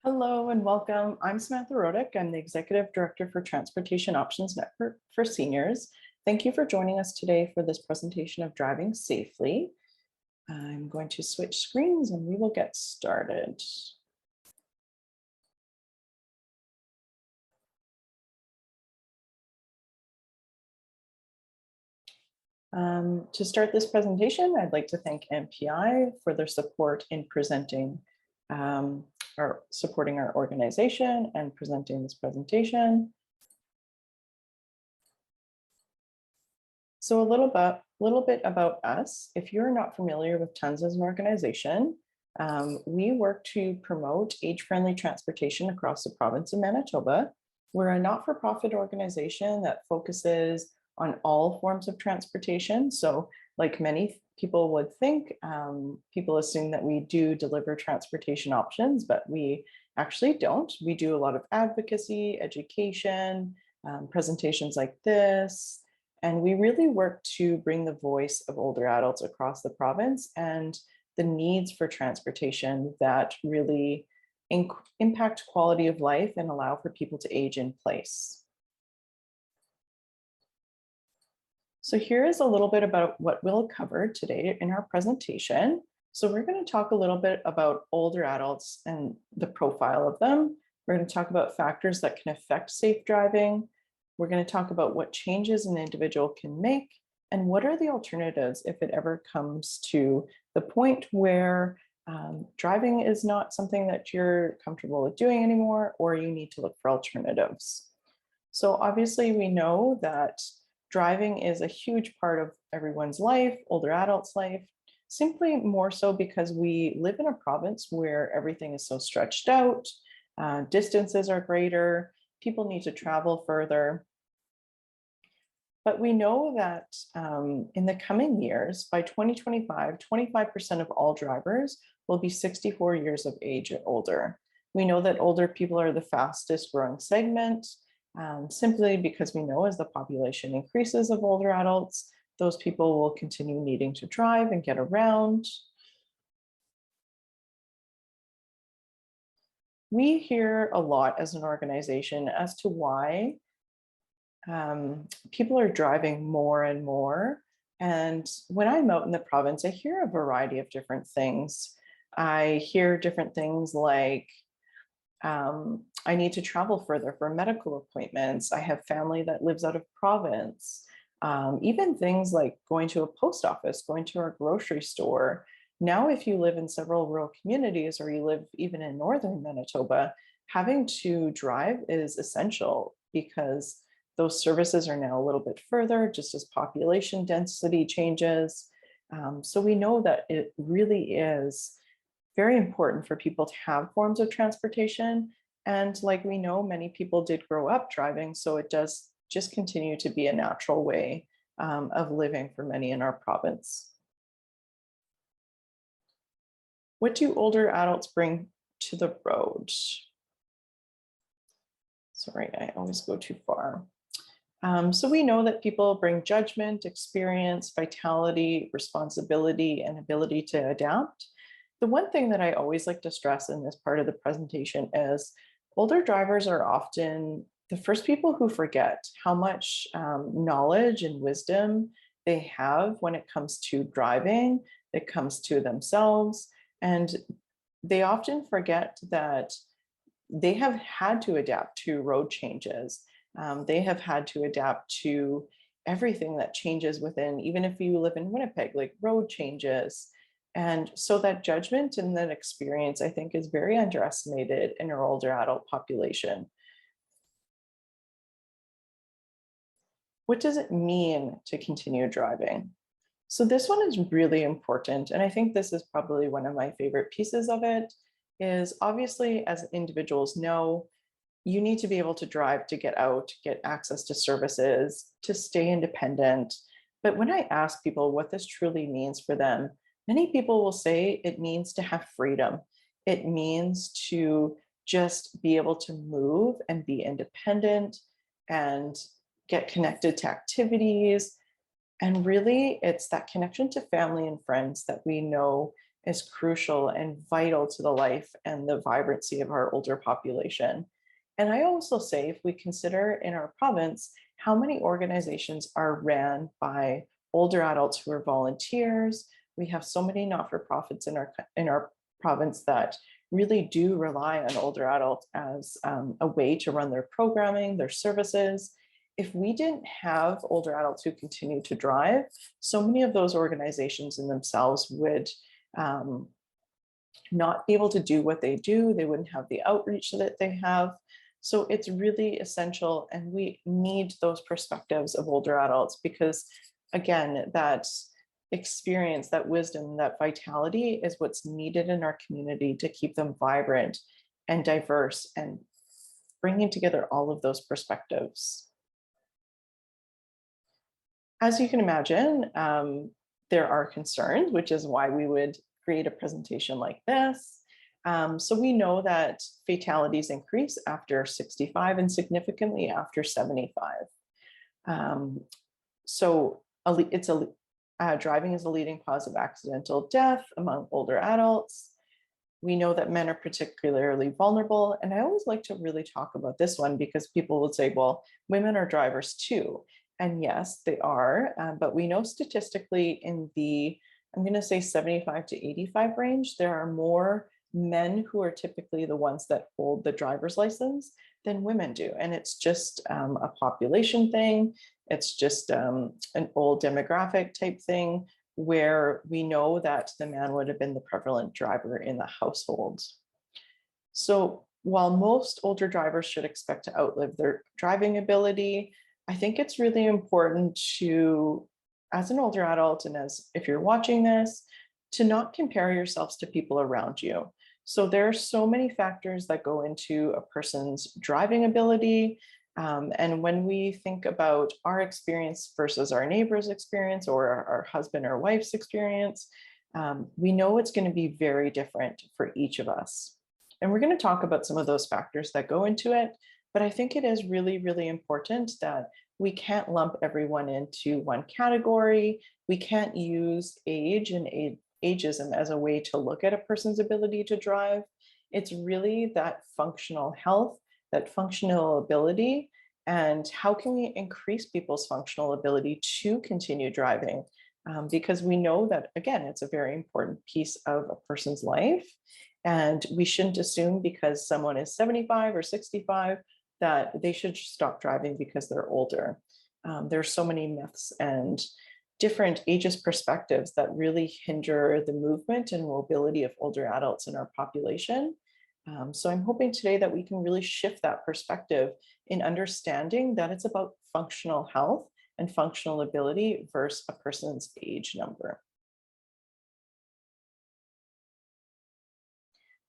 Hello and welcome. I'm Samantha Rodick. I'm the Executive Director for Transportation Options Network for Seniors. Thank you for joining us today for this presentation of driving safely. I'm going to switch screens and we will get started. To start this presentation, I'd like to thank MPI for their support in presenting or supporting our organization and presenting this presentation. So a little bit about us. If you're not familiar with TONS as an organization, we work to promote age-friendly transportation across the province of Manitoba. We're a not-for-profit organization that focuses on all forms of transportation. So like many people would think, people assume that we do deliver transportation options, but we actually don't. We do a lot of advocacy, education, presentations like this, and we really work to bring the voice of older adults across the province and the needs for transportation that really impact quality of life and allow for people to age in place. So here is a little bit about what we'll cover today in our presentation. So we're going to talk a little bit about older adults and the profile of them. We're going to talk about factors that can affect safe driving. We're going to talk about what changes an individual can make and what are the alternatives if it ever comes to the point where driving is not something that you're comfortable with doing anymore, or you need to look for alternatives. So obviously we know that driving is a huge part of everyone's life, older adults' life, simply more so because we live in a province where everything is so stretched out, distances are greater, people need to travel further. But we know that in the coming years, by 2025, 25% of all drivers will be 64 years of age or older. We know that older people are the fastest growing segment, simply because we know as the population increases of older adults, those people will continue needing to drive and get around. We hear a lot as an organization as to why people are driving more and more. And when I'm out in the province, I hear a variety of different things. I hear different things like, I need to travel further for medical appointments. I have family that lives out of province. Even things like going to a post office, going to our grocery store. Now, if you live in several rural communities or you live even in northern Manitoba, having to drive is essential because those services are now a little bit further just as population density changes. So we know that it really is very important for people to have forms of transportation. And like we know, many people did grow up driving, so it does just continue to be a natural way of living for many in our province. What do older adults bring to the road? Sorry, I always go too far. So we know that people bring judgment, experience, vitality, responsibility, and ability to adapt. The one thing that I always like to stress in this part of the presentation is older drivers are often the first people who forget how much knowledge and wisdom they have when it comes to driving, it comes to themselves, and they often forget that they have had to adapt to road changes. They have had to adapt to everything that changes within, even if you live in Winnipeg, like road changes. And so that judgment and that experience, I think, is very underestimated in our older adult population. What does it mean to continue driving? So this one is really important. And I think this is probably one of my favorite pieces of it, is obviously, as individuals know, you need to be able to drive to get out, get access to services, to stay independent. But when I ask people what this truly means for them, many people will say it means to have freedom. It means to just be able to move and be independent and get connected to activities. And really, it's that connection to family and friends that we know is crucial and vital to the life and the vibrancy of our older population. And I also say, if we consider in our province, how many organizations are ran by older adults who are volunteers. We have so many not-for-profits in our province that really do rely on older adults as a way to run their programming, their services. If we didn't have older adults who continue to drive, so many of those organizations in themselves would um, not be able to do what they do. They wouldn't have the outreach that they have. So it's really essential, and we need those perspectives of older adults because, again, that experience, that wisdom, that vitality is what's needed in our community to keep them vibrant and diverse and bringing together all of those perspectives. As you can imagine, there are concerns, which is why we would create a presentation like this. So we know that fatalities increase after 65 and significantly after 75. So driving is a leading cause of accidental death among older adults. We know that men are particularly vulnerable. And I always like to really talk about this one because people will say, well, women are drivers too. And yes, they are. But we know statistically in the, I'm going to say 75 to 85 range, there are more men who are typically the ones that hold the driver's license than women do. And it's just a population thing. It's just an old demographic type thing where we know that the man would have been the prevalent driver in the household. So while most older drivers should expect to outlive their driving ability, I think it's really important to, as an older adult, and as if you're watching this, to not compare yourselves to people around you. So there are so many factors that go into a person's driving ability. And when we think about our experience versus our neighbor's experience or our husband or wife's experience, we know it's going to be very different for each of us. And we're going to talk about some of those factors that go into it. But I think it is really, really important that we can't lump everyone into one category. We can't use age and ageism as a way to look at a person's ability to drive. It's really that functional health, that functional ability, and how can we increase people's functional ability to continue driving? Because we know that, again, it's a very important piece of a person's life. And we shouldn't assume because someone is 75 or 65 that they should stop driving because they're older. There's so many myths and different ageist perspectives that really hinder the movement and mobility of older adults in our population. So I'm hoping today that we can really shift that perspective in understanding that it's about functional health and functional ability versus a person's age number.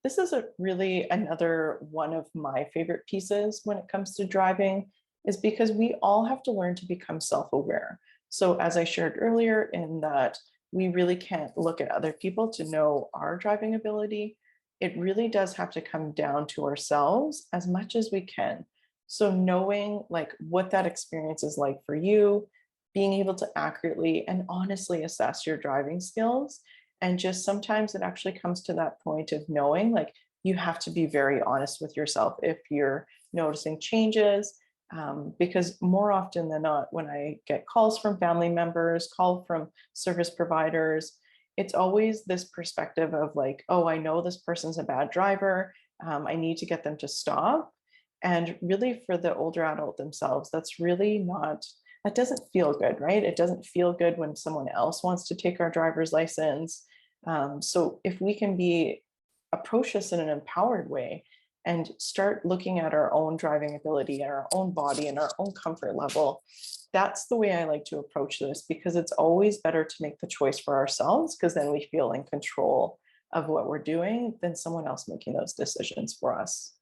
This is really another one of my favorite pieces when it comes to driving, is because we all have to learn to become self-aware. So as I shared earlier, in that we really can't look at other people to know our driving ability, it really does have to come down to ourselves as much as we can. So knowing like what that experience is like for you, being able to accurately and honestly assess your driving skills. And just sometimes it actually comes to that point of knowing like you have to be very honest with yourself if you're noticing changes. Because more often than not, when I get calls from family members, call from service providers, it's always this perspective of like, oh, I know this person's a bad driver. I need to get them to stop. And really for the older adult themselves, that's really not, that doesn't feel good, right? It doesn't feel good when someone else wants to take our driver's license. So if we can approach this in an empowered way and start looking at our own driving ability and our own body and our own comfort level, that's the way I like to approach this, because it's always better to make the choice for ourselves, because then we feel in control of what we're doing than someone else making those decisions for us.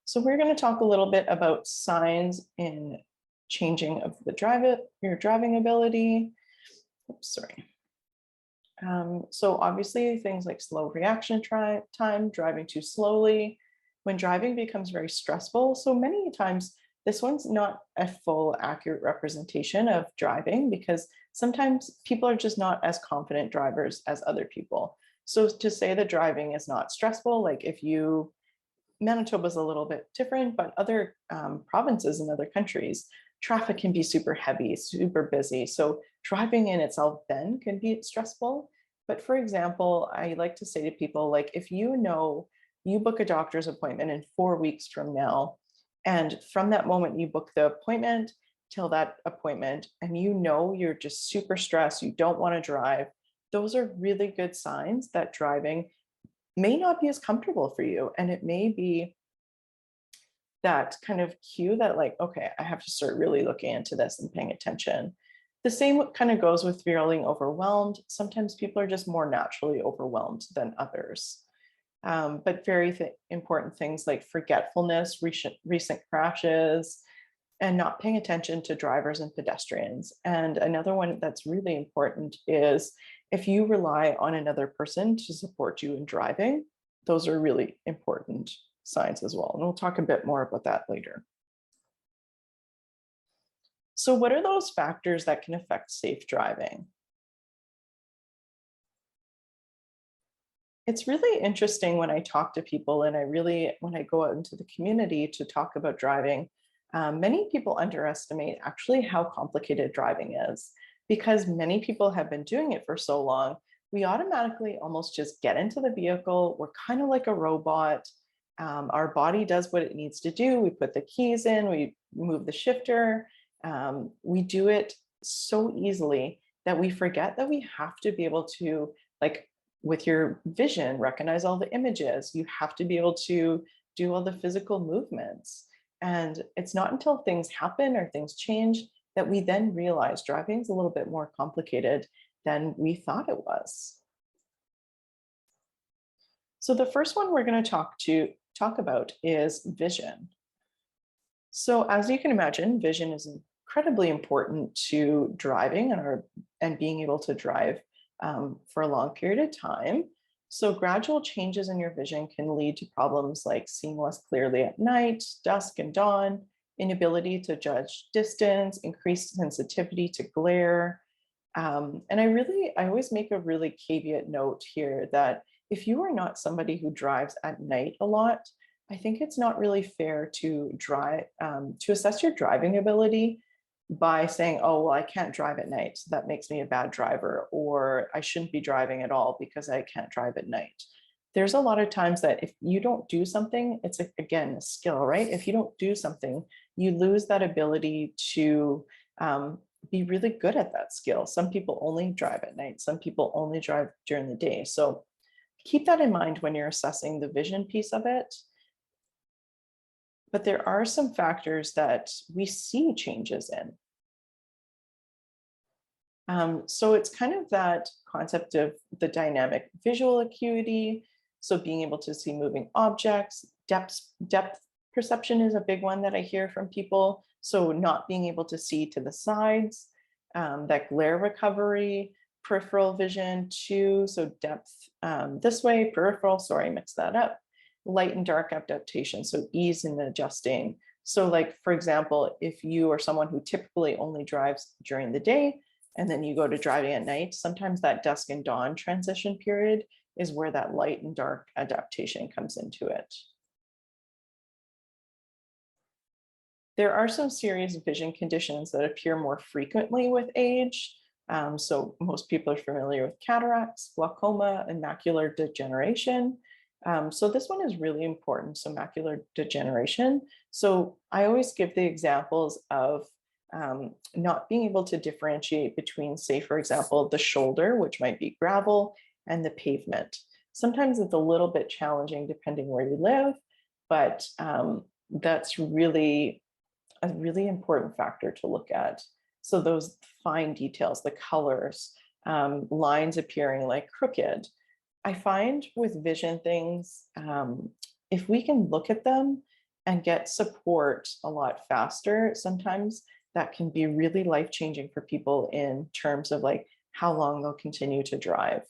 So we're going to talk a little bit about signs in changing of your driving ability. Oops, sorry. So obviously things like slow reaction time, driving too slowly, when driving becomes very stressful. So many times This one's not a full accurate representation of driving because sometimes people are just not as confident drivers as other people. So to say that driving is not stressful, like if you, Manitoba is a little bit different, but other provinces and other countries, traffic can be super heavy, super busy. So driving in itself then can be stressful. But for example, I like to say to people, like, if you know you book a doctor's appointment in 4 weeks from now, and from that moment you book the appointment till that appointment, and you know you're just super stressed, you don't want to drive, those are really good signs that driving may not be as comfortable for you. And it may be that kind of cue that, like, okay, I have to start really looking into this and paying attention. The same kind of goes with feeling overwhelmed. Sometimes people are just more naturally overwhelmed than others. But very important things like forgetfulness, recent crashes, and not paying attention to drivers and pedestrians. And another one that's really important is if you rely on another person to support you in driving, those are really important signs as well. And we'll talk a bit more about that later. So what are those factors that can affect safe driving? It's really interesting when I talk to people and when I go out into the community to talk about driving, many people underestimate actually how complicated driving is because many people have been doing it for so long. We automatically almost just get into the vehicle. We're kind of like a robot. Our body does what it needs to do. We put the keys in, we move the shifter. We do it so easily that we forget that we have to be able to, like, with your vision, recognize all the images. You have to be able to do all the physical movements. And it's not until things happen or things change that we then realize driving is a little bit more complicated than we thought it was. So the first one we're going to talk about is vision. So as you can imagine, vision is incredibly important to driving and being able to drive for a long period of time. So gradual changes in your vision can lead to problems like seeing less clearly at night, dusk and dawn, inability to judge distance, increased sensitivity to glare. And I always make a really caveat note here that if you are not somebody who drives at night a lot, I think it's not really fair to to assess your driving ability by saying, oh, well, I can't drive at night, so that makes me a bad driver, or I shouldn't be driving at all because I can't drive at night. There's a lot of times that if you don't do something, it's again, a skill, right? If you don't do something, you lose that ability to be really good at that skill. Some people only drive at night, some people only drive during the day. So keep that in mind when you're assessing the vision piece of it. But there are some factors that we see changes in. So it's kind of that concept of the dynamic visual acuity. So being able to see moving objects, depth perception is a big one that I hear from people. So not being able to see to the sides, that glare recovery, peripheral vision too. So depth this way, peripheral, sorry, mix that up. Light and dark adaptation, so ease in adjusting. So like, for example, if you are someone who typically only drives during the day, and then you go to driving at night, sometimes that dusk and dawn transition period is where that light and dark adaptation comes into it. There are some serious vision conditions that appear more frequently with age. So most people are familiar with cataracts, glaucoma, and macular degeneration. So this one is really important. So macular degeneration. So I always give the examples of not being able to differentiate between, say, for example, the shoulder, which might be gravel, and the pavement. Sometimes it's a little bit challenging depending where you live, but that's really a really important factor to look at. So those fine details, the colors, lines appearing like crooked. I find with vision things, if we can look at them and get support a lot faster, sometimes that can be really life-changing for people in terms of like how long they'll continue to drive.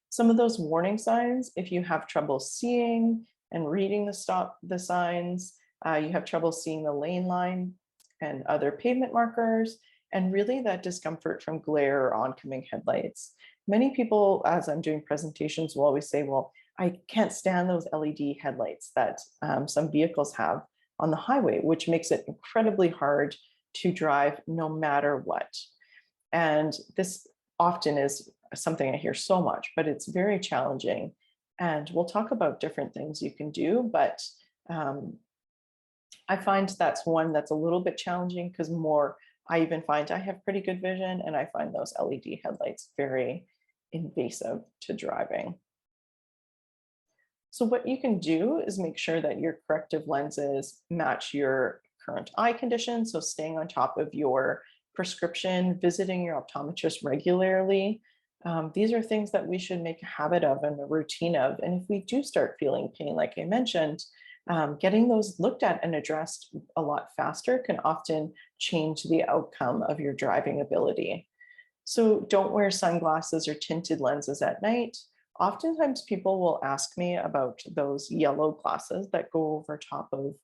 Some of those warning signs, if you have trouble seeing and reading the signs, You have trouble seeing the lane line and other pavement markers, and really that discomfort from glare or oncoming headlights. Many people, as I'm doing presentations, will always say, well, I can't stand those LED headlights that some vehicles have on the highway, which makes it incredibly hard to drive no matter what. And this often is something I hear so much, but it's very challenging. And we'll talk about different things you can do, but I find that's one that's a little bit challenging because I even find I have pretty good vision, and I find those LED headlights very invasive to driving. So what you can do is make sure that your corrective lenses match your current eye condition. So staying on top of your prescription, visiting your optometrist regularly. These are things that we should make a habit of and a routine of. And if we do start feeling pain, like I mentioned, getting those looked at and addressed a lot faster can often change the outcome of your driving ability. So don't wear sunglasses or tinted lenses at night. Oftentimes people will ask me about those yellow glasses that go over top of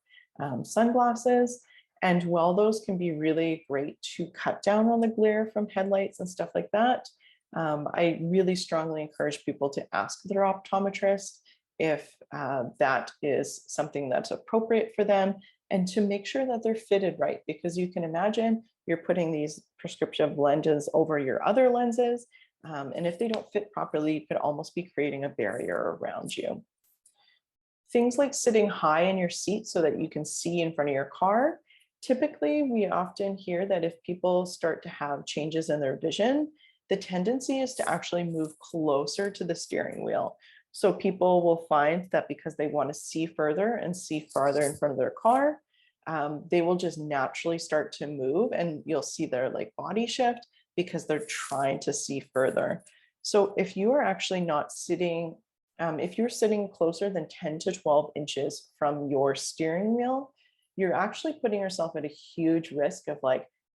sunglasses. And while those can be really great to cut down on the glare from headlights and stuff like that, I really strongly encourage people to ask their optometrist if that is something that's appropriate for them, and to make sure that they're fitted right, because you can imagine you're putting these prescriptive lenses over your other lenses. And if they don't fit properly, you could almost be creating a barrier around you. Things like sitting high in your seat so that you can see in front of your car. Typically, we often hear that if people start to have changes in their vision, the tendency is to actually move closer to the steering wheel. So people will find that because they want to see further and see farther in front of their car, they will just naturally start to move, and you'll see their body shift because they're trying to see further. So if you are actually not sitting, if you're sitting closer than 10 to 12 inches from your steering wheel, you're actually putting yourself at a huge risk of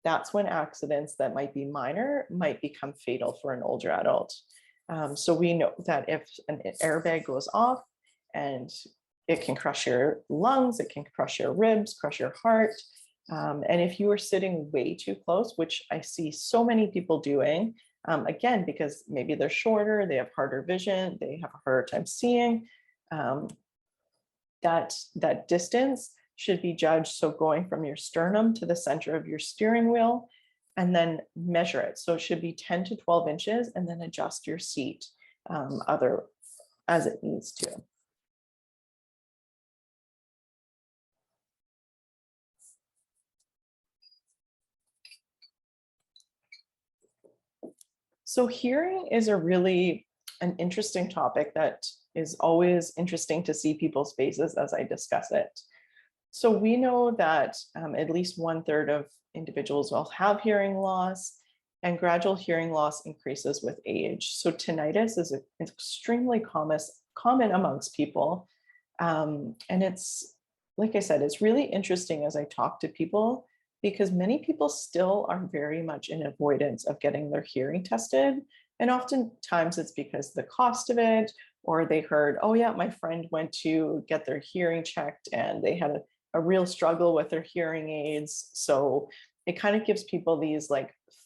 that's when accidents that might be minor might become fatal for an older adult. So we know that if an airbag goes off, and it can crush your lungs, it can crush your ribs, crush your heart. And if you are sitting way too close, which I see so many people doing, again, because maybe they're shorter, they have harder vision, they have a harder time seeing, that distance should be judged. So going from your sternum to the center of your steering wheel, and then measure it. So it should be 10 to 12 inches, and then adjust your seat as it needs to. So hearing is an interesting topic that is always interesting to see people's faces as I discuss it. So we know that at least 1/3 of individuals will have hearing loss, and gradual hearing loss increases with age. So tinnitus is extremely common amongst people. And it's, like I said, it's really interesting as I talk to people, because many people still are very much in avoidance of getting their hearing tested. And oftentimes it's because the cost of it, or they heard, oh yeah, my friend went to get their hearing checked and they had a real struggle with their hearing aids. So it kind of gives people these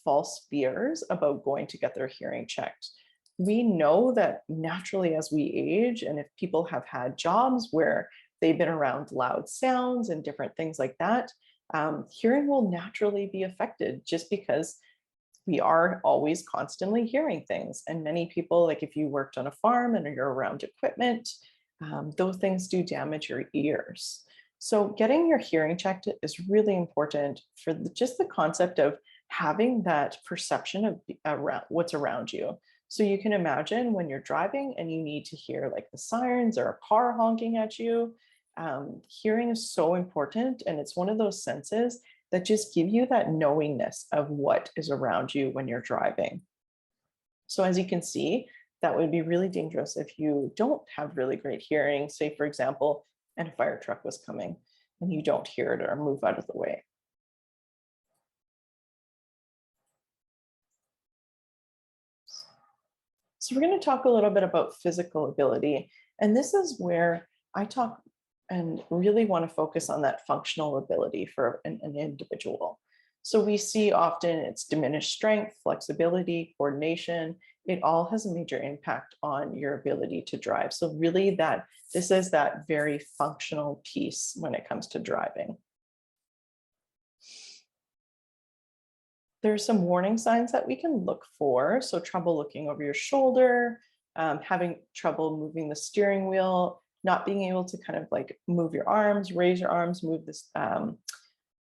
false fears about going to get their hearing checked. We know that naturally as we age, and if people have had jobs where they've been around loud sounds and different things like that, hearing will naturally be affected, just because we are always constantly hearing things. And many people, if you worked on a farm and you're around equipment, those things do damage your ears. So getting your hearing checked is really important for just the concept of having that perception of around what's around you. So you can imagine when you're driving and you need to hear the sirens or a car honking at you. Hearing is so important, and it's one of those senses that just give you that knowingness of what is around you when you're driving. So as you can see, that would be really dangerous if you don't have really great hearing, say for example, and a fire truck was coming and you don't hear it or move out of the way. So we're going to talk a little bit about physical ability. And this is where I talk and really want to focus on that functional ability for an individual. So we see often it's diminished strength, flexibility, coordination. It all has a major impact on your ability to drive. So really this is that very functional piece when it comes to driving. There's some warning signs that we can look for. So trouble looking over your shoulder, having trouble moving the steering wheel, not being able to kind of like move your arms, raise your arms, move this,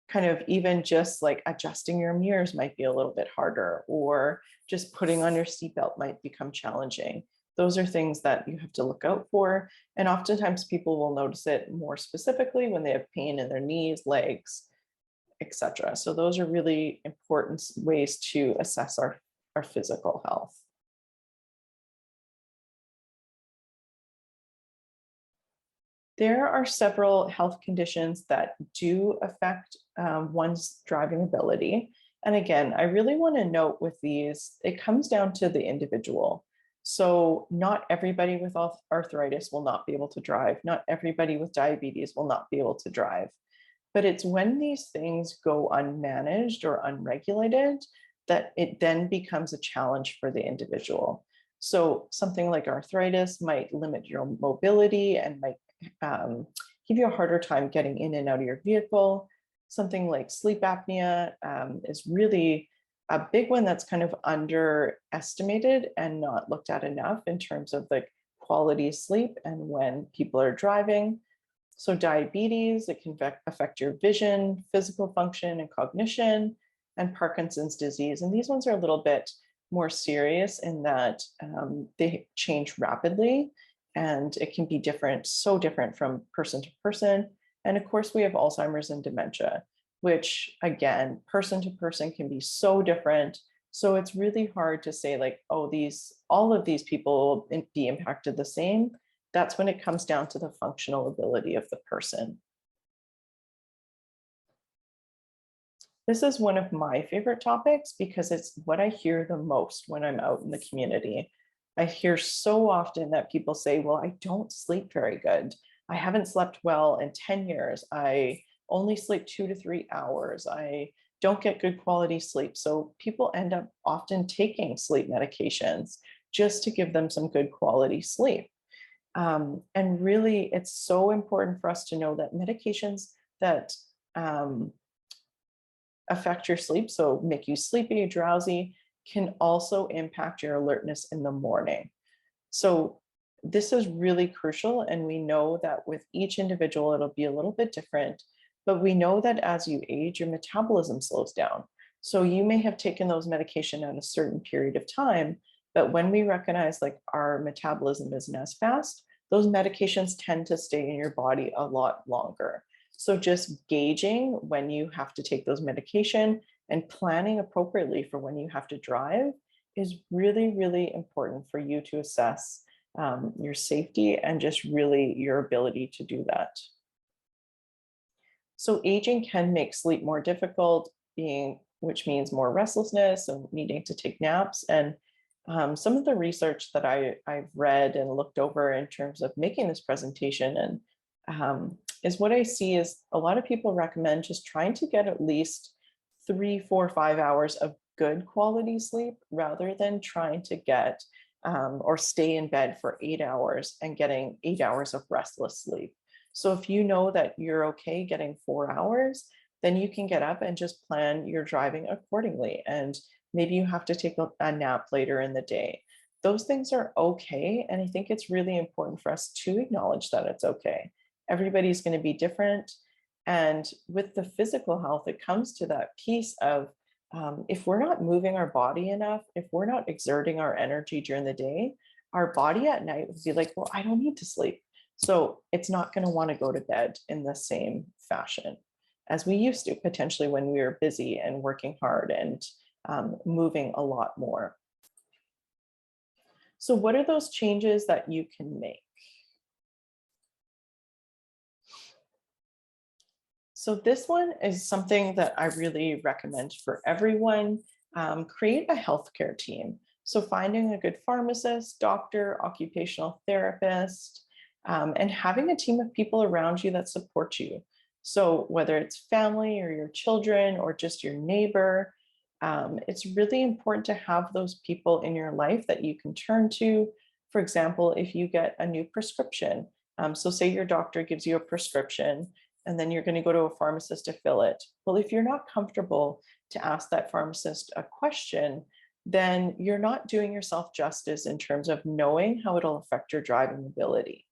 kind of even just like adjusting your mirrors might be a little bit harder, or just putting on your seatbelt might become challenging. Those are things that you have to look out for. And oftentimes people will notice it more specifically when they have pain in their knees, legs, etc. So those are really important ways to assess our physical health. There are several health conditions that do affect one's driving ability. And again, I really want to note with these, it comes down to the individual. So not everybody with arthritis will not be able to drive. Not everybody with diabetes will not be able to drive. But it's when these things go unmanaged or unregulated that it then becomes a challenge for the individual. So something like arthritis might limit your mobility and might give you a harder time getting in and out of your vehicle. Something like sleep apnea is really a big one that's kind of underestimated and not looked at enough in terms of the quality of sleep and when people are driving. So diabetes, it can affect your vision, physical function, and cognition, and Parkinson's disease. And these ones are a little bit more serious in that they change rapidly, and it can be different, so different from person to person. And of course, we have Alzheimer's and dementia, which again, person to person can be so different. So it's really hard to say like, oh, all of these people will be impacted the same. That's when it comes down to the functional ability of the person. This is one of my favorite topics because it's what I hear the most when I'm out in the community. I hear so often that people say, well, I don't sleep very good. I haven't slept well in 10 years. I only sleep 2 to 3 hours. I don't get good quality sleep. So people end up often taking sleep medications just to give them some good quality sleep. And really, it's so important for us to know that medications that affect your sleep, so make you sleepy, drowsy, can also impact your alertness in the morning. So this is really crucial. And we know that with each individual, it'll be a little bit different, but we know that as you age, your metabolism slows down. So you may have taken those medication at a certain period of time, but when we recognize like our metabolism isn't as fast, those medications tend to stay in your body a lot longer. So just gauging when you have to take those medication and planning appropriately for when you have to drive is really, really important for you to assess your safety and just really your ability to do that. So aging can make sleep more difficult, which means more restlessness and needing to take naps. And some of the research that I've read and looked over in terms of making this presentation and is what I see is a lot of people recommend just trying to get at least 3, 4, 5 hours of good quality sleep rather than trying to get or stay in bed for 8 hours and getting 8 hours of restless sleep. So if you know that you're okay getting 4 hours, then you can get up and just plan your driving accordingly. And maybe you have to take a nap later in the day. Those things are okay. And I think it's really important for us to acknowledge that it's okay. Everybody's going to be different. And with the physical health, it comes to that piece of if we're not moving our body enough, if we're not exerting our energy during the day, our body at night would be like, well, I don't need to sleep. So it's not going to want to go to bed in the same fashion as we used to, potentially when we were busy and working hard and moving a lot more. So what are those changes that you can make? So this one is something that I really recommend for everyone. Create a healthcare team. So finding a good pharmacist, doctor, occupational therapist, and having a team of people around you that support you. So whether it's family or your children or just your neighbor, it's really important to have those people in your life that you can turn to. For example, if you get a new prescription, so say your doctor gives you a prescription and then you're going to go to a pharmacist to fill it. Well, if you're not comfortable to ask that pharmacist a question, then you're not doing yourself justice in terms of knowing how it'll affect your driving ability.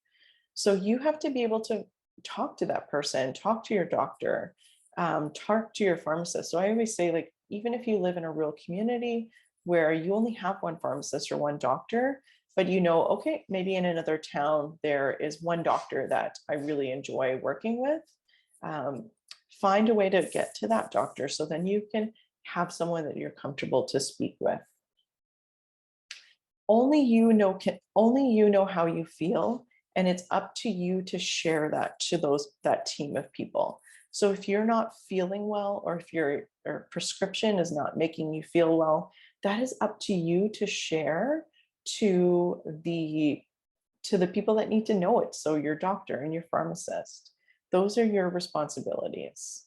So you have to be able to talk to that person, talk to your doctor, talk to your pharmacist. So I always say, like, even if you live in a rural community where you only have one pharmacist or one doctor, but you know, okay, maybe in another town there is one doctor that I really enjoy working with. Um, Find a way to get to that doctor so then you can have someone that you're comfortable to speak with. Only you know how you feel, and it's up to you to share that to that team of people. So if you're not feeling well, or if your prescription is not making you feel well, that is up to you to share to the people that need to know it. So your doctor and your pharmacist, those are your responsibilities.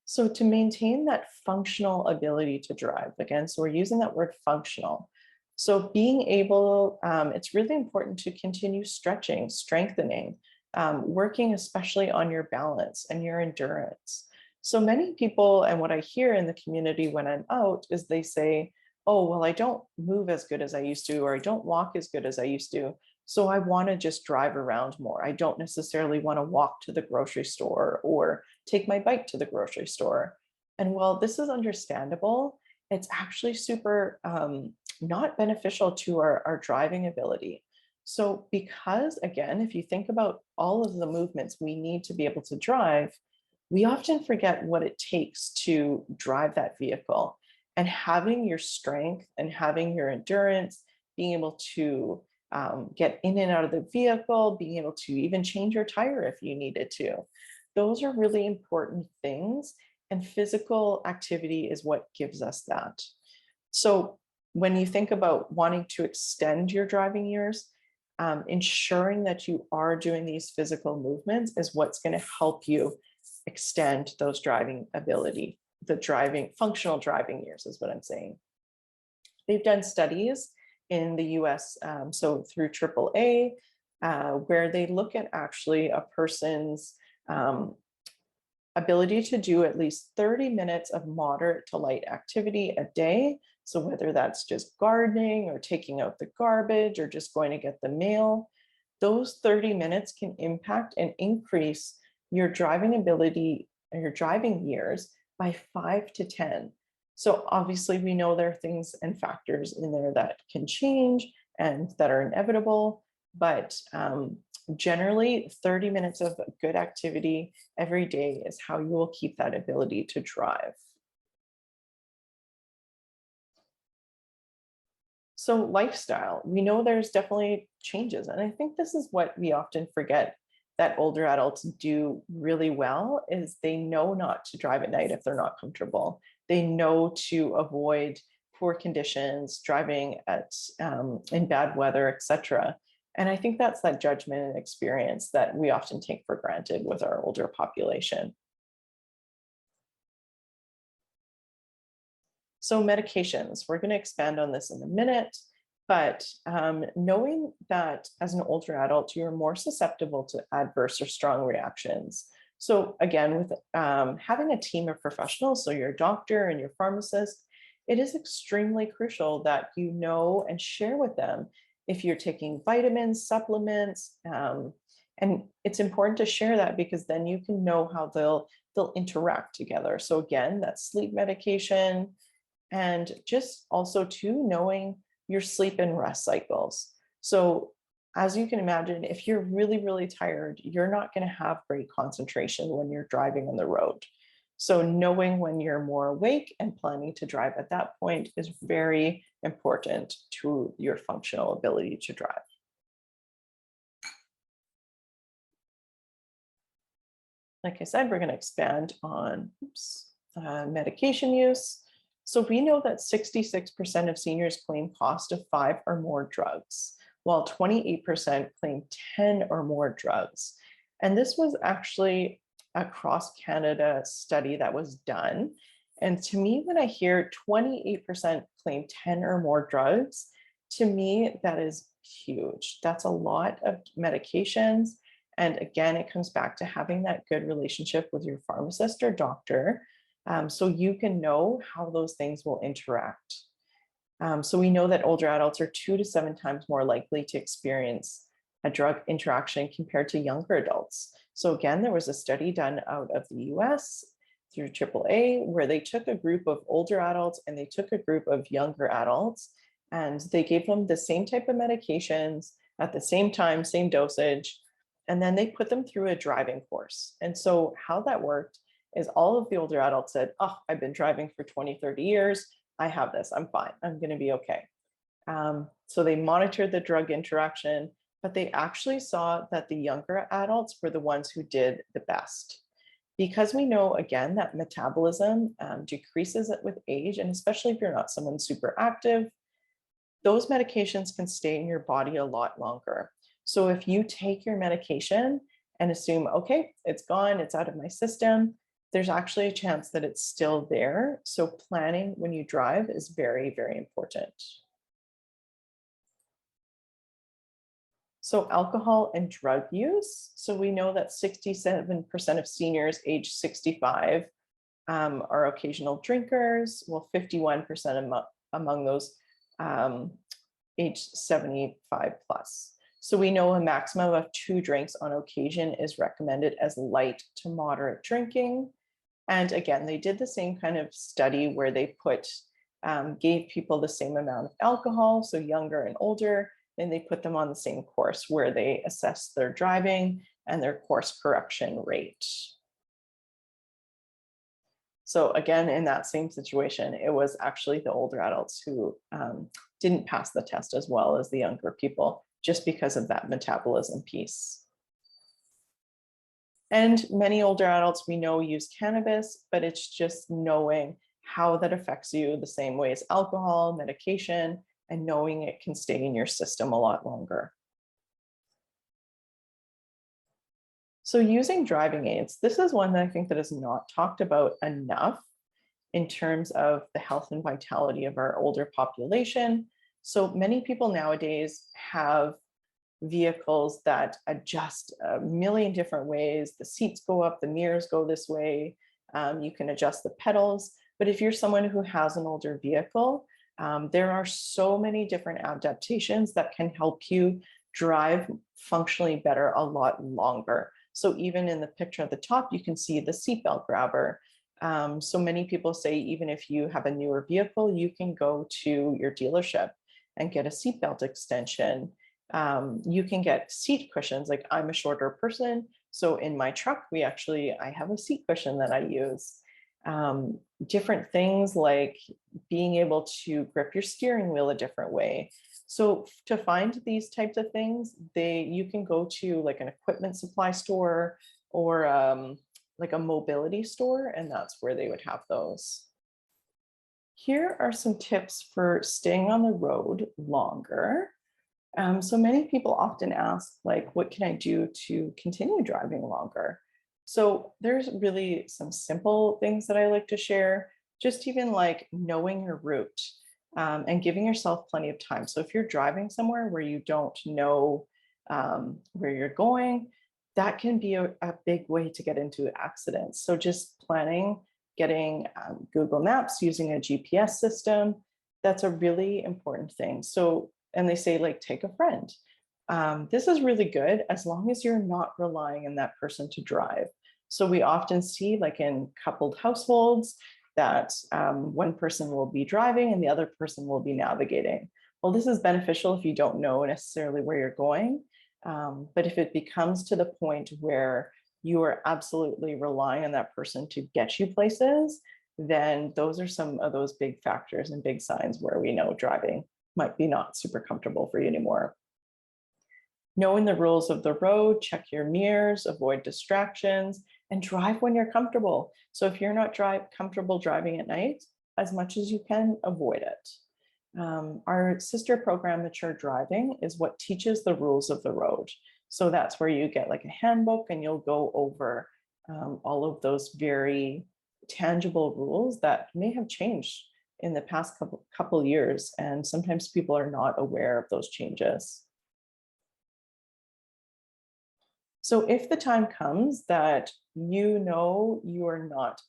So to maintain that functional ability to drive, again, so we're using that word functional. So being able, it's really important to continue stretching, strengthening, working especially on your balance and your endurance. So many people, and what I hear in the community when I'm out is they say, oh, well, I don't move as good as I used to, or I don't walk as good as I used to. So I want to just drive around more. I don't necessarily want to walk to the grocery store or take my bike to the grocery store. And while this is understandable, it's actually super not beneficial to our driving ability. So because again, if you think about all of the movements we need to be able to drive, we often forget what it takes to drive that vehicle. And having your strength and having your endurance, being able to get in and out of the vehicle, being able to even change your tire if you needed to. Those are really important things, and physical activity is what gives us that. So when you think about wanting to extend your driving years, ensuring that you are doing these physical movements is what's going to help you extend those driving ability, the driving functional driving years is what I'm saying. They've done studies in the US, so through AAA, where they look at actually a person's ability to do at least 30 minutes of moderate to light activity a day. So whether that's just gardening or taking out the garbage or just going to get the mail, those 30 minutes can impact and increase your driving ability and your driving years by 5 to 10. So obviously we know there are things and factors in there that can change and that are inevitable, but generally 30 minutes of good activity every day is how you will keep that ability to drive. So lifestyle, we know there's definitely changes. And I think this is what we often forget that older adults do really well is they know not to drive at night if they're not comfortable. They know to avoid poor conditions, driving in bad weather, etc. And I think that's that judgment and experience that we often take for granted with our older population. So medications, we're going to expand on this in a minute, but knowing that as an older adult, you're more susceptible to adverse or strong reactions. So again, with having a team of professionals, so your doctor and your pharmacist, it is extremely crucial that you know and share with them if you're taking vitamins, supplements, and it's important to share that because then you can know how they'll interact together. So again, that's sleep medication, and just also too knowing your sleep and rest cycles. So as you can imagine, if you're really, really tired, you're not going to have great concentration when you're driving on the road. So knowing when you're more awake and planning to drive at that point is very important to your functional ability to drive. Like I said, we're going to expand on medication use. So we know that 66% of seniors claim cost of 5 or more drugs, while 28% claim 10 or more drugs. And this was actually a cross Canada study that was done. And to me, when I hear 28% claim 10 or more drugs, to me, that is huge. That's a lot of medications. And again, it comes back to having that good relationship with your pharmacist or doctor, so you can know how those things will interact. So we know that older adults are 2 to 7 times more likely to experience a drug interaction compared to younger adults. So again, there was a study done out of the US through AAA where they took a group of older adults and they took a group of younger adults, and they gave them the same type of medications at the same time, same dosage, and then they put them through a driving course. And so how that worked is all of the older adults said, oh, I've been driving for 20, 30 years. I have this, I'm fine, I'm gonna be okay. So they monitored the drug interaction, but they actually saw that the younger adults were the ones who did the best. Because we know, again, that metabolism decreases with age, and especially if you're not someone super active, those medications can stay in your body a lot longer. So if you take your medication and assume, okay, it's gone, it's out of my system, there's actually a chance that it's still there. So planning when you drive is very, very important. So alcohol and drug use. So we know that 67% of seniors age 65 are occasional drinkers, while 51% among those age 75 plus. So we know a maximum of 2 drinks on occasion is recommended as light to moderate drinking. And again, they did the same kind of study where they gave people the same amount of alcohol, so younger and older, and they put them on the same course where they assessed their driving and their course correction rate. So again, in that same situation, it was actually the older adults who didn't pass the test as well as the younger people, just because of that metabolism piece. And many older adults we know use cannabis, but it's just knowing how that affects you the same way as alcohol, medication, and knowing it can stay in your system a lot longer. So using driving aids, this is one that I think that is not talked about enough in terms of the health and vitality of our older population. So many people nowadays have vehicles that adjust a million different ways. The seats go up, the mirrors go this way. You can adjust the pedals. But if you're someone who has an older vehicle, there are so many different adaptations that can help you drive functionally better a lot longer. So even in the picture at the top, you can see the seatbelt grabber. So many people say, even if you have a newer vehicle, you can go to your dealership and get a seatbelt extension. You can get seat cushions. Like, I'm a shorter person, so in my truck, I have a seat cushion that I use. Different things like being able to grip your steering wheel a different way. So to find these types of things, you can go to like an equipment supply store or like a mobility store, and that's where they would have those. Here are some tips for staying on the road longer. So many people often ask, like, what can I do to continue driving longer? So there's really some simple things that I like to share, just even like knowing your route and giving yourself plenty of time. So if you're driving somewhere where you don't know where you're going, that can be a big way to get into accidents. So just planning, getting Google Maps, using a GPS system, that's a really important thing. So, and they say, like, take a friend. This is really good as long as you're not relying on that person to drive. So we often see, like in coupled households, that one person will be driving and the other person will be navigating. Well, this is beneficial if you don't know necessarily where you're going. But if it becomes to the point where you are absolutely relying on that person to get you places, then those are some of those big factors and big signs where we know driving might be not super comfortable for you anymore. Knowing the rules of the road, check your mirrors, avoid distractions, and drive when you're comfortable. So if you're not comfortable driving at night, as much as you can, avoid it. Our sister program, Mature Driving, is what teaches the rules of the road. So that's where you get like a handbook and you'll go over all of those very tangible rules that may have changed in the past couple years. And sometimes people are not aware of those changes. So if the time comes that you know you are not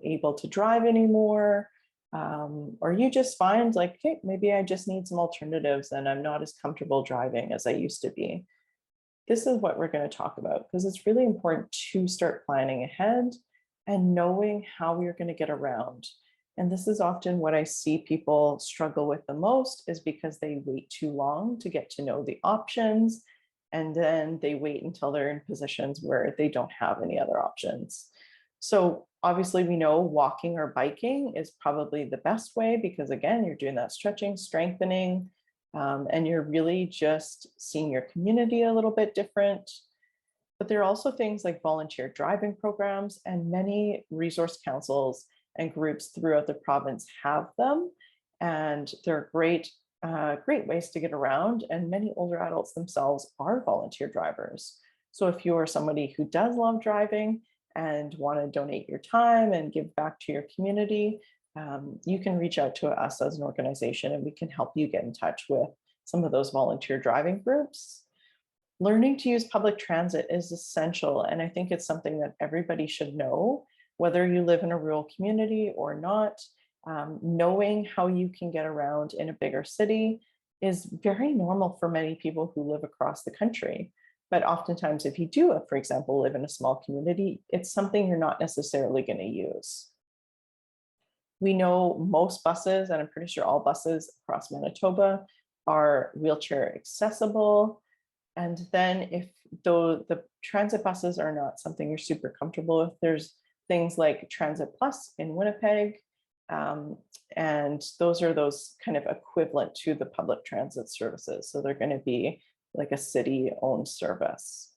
able to drive anymore, or you just find like, hey, maybe I just need some alternatives and I'm not as comfortable driving as I used to be. This is what we're going to talk about because it's really important to start planning ahead and knowing how you're going to get around. And this is often what I see people struggle with the most is because they wait too long to get to know the options. And then they wait until they're in positions where they don't have any other options. So obviously we know walking or biking is probably the best way because again, you're doing that stretching, strengthening, and you're really just seeing your community a little bit different. But there are also things like volunteer driving programs, and many resource councils and groups throughout the province have them. And they're great ways to get around. And many older adults themselves are volunteer drivers. So if you are somebody who does love driving and want to donate your time and give back to your community, you can reach out to us as an organization and we can help you get in touch with some of those volunteer driving groups. Learning to use public transit is essential. And I think it's something that everybody should know, whether you live in a rural community or not. Knowing how you can get around in a bigger city is very normal for many people who live across the country. But oftentimes, if you do, for example, live in a small community, it's something you're not necessarily going to use. We know most buses, and I'm pretty sure all buses across Manitoba, are wheelchair accessible. And then if the transit buses are not something you're super comfortable with, there's things like Transit Plus in Winnipeg. And those are those kind of equivalent to the public transit services. So they're going to be like a city-owned service.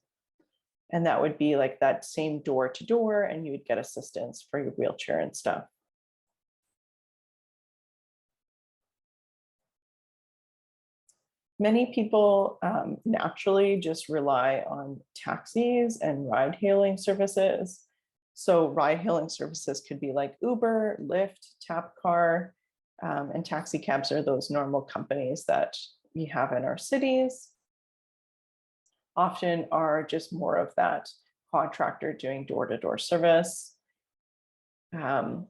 And that would be like that same door to door, and you would get assistance for your wheelchair and stuff. Many people naturally just rely on taxis and ride-hailing services. So ride-hailing services could be like Uber, Lyft, Tapcar, and taxi cabs are those normal companies that we have in our cities. Often are just more of that contractor doing door-to-door service.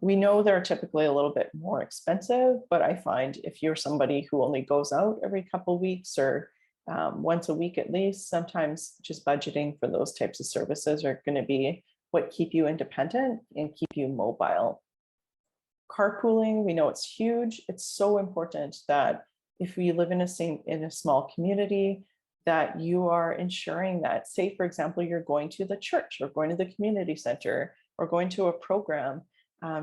We know they're typically a little bit more expensive, but I find if you're somebody who only goes out every couple of weeks or once a week at least, sometimes just budgeting for those types of services are going to be what keep you independent and keep you mobile. Carpooling, we know it's huge. It's so important that if we live in a small community, that you are ensuring that, say, for example, you're going to the church or going to the community center or going to a program,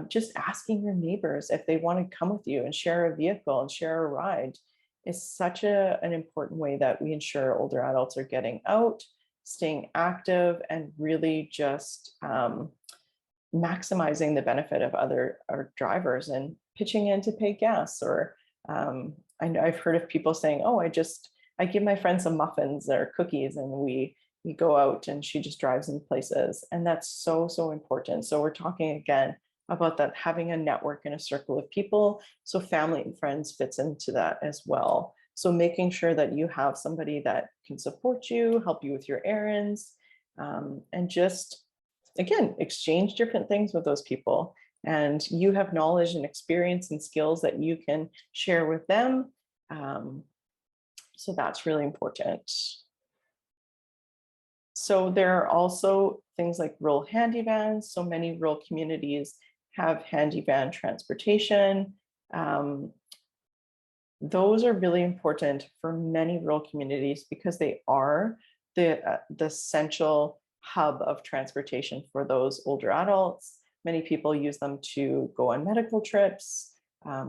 just asking your neighbors if they want to come with you and share a vehicle and share a ride is such an important way that we ensure older adults are getting out, staying active, and really just maximizing the benefit of other drivers and pitching in to pay gas. Or I know I've heard of people saying, oh, I give my friend some muffins or cookies and we go out and she just drives in places. And that's so, so important. So we're talking again about that, having a network and a circle of people. So family and friends fits into that as well. So making sure that you have somebody that can support you, help you with your errands, and just, again, exchange different things with those people. And you have knowledge and experience and skills that you can share with them. So that's really important. So there are also things like rural handy vans. So many rural communities have handy van transportation. Those are really important for many rural communities because they are the essential hub of transportation for those older adults. Many people use them to go on medical trips,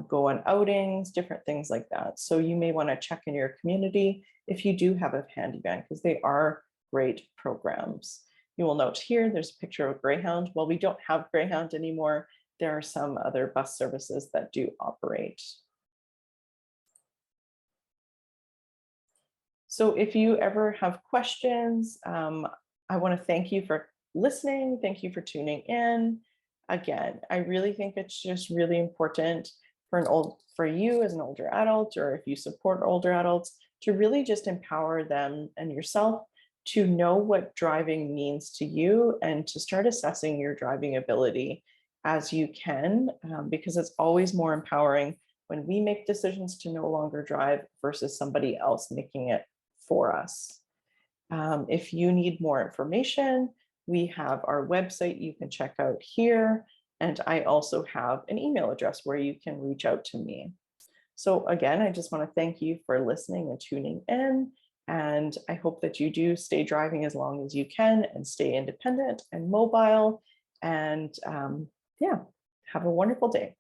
go on outings, different things like that. So you may want to check in your community if you do have a handy van because they are great programs. You will note here, there's a picture of Greyhound. Well, we don't have Greyhound anymore, there are some other bus services that do operate. So if you ever have questions, I want to thank you for listening. Thank you for tuning in. Again, I really think it's just really important for you as an older adult, or if you support older adults, to really just empower them and yourself to know what driving means to you and to start assessing your driving ability as you can, because it's always more empowering when we make decisions to no longer drive versus somebody else making it for us. If you need more information, we have our website you can check out here. And I also have an email address where you can reach out to me. So again, I just want to thank you for listening and tuning in. And I hope that you do stay driving as long as you can and stay independent and mobile. And yeah, have a wonderful day.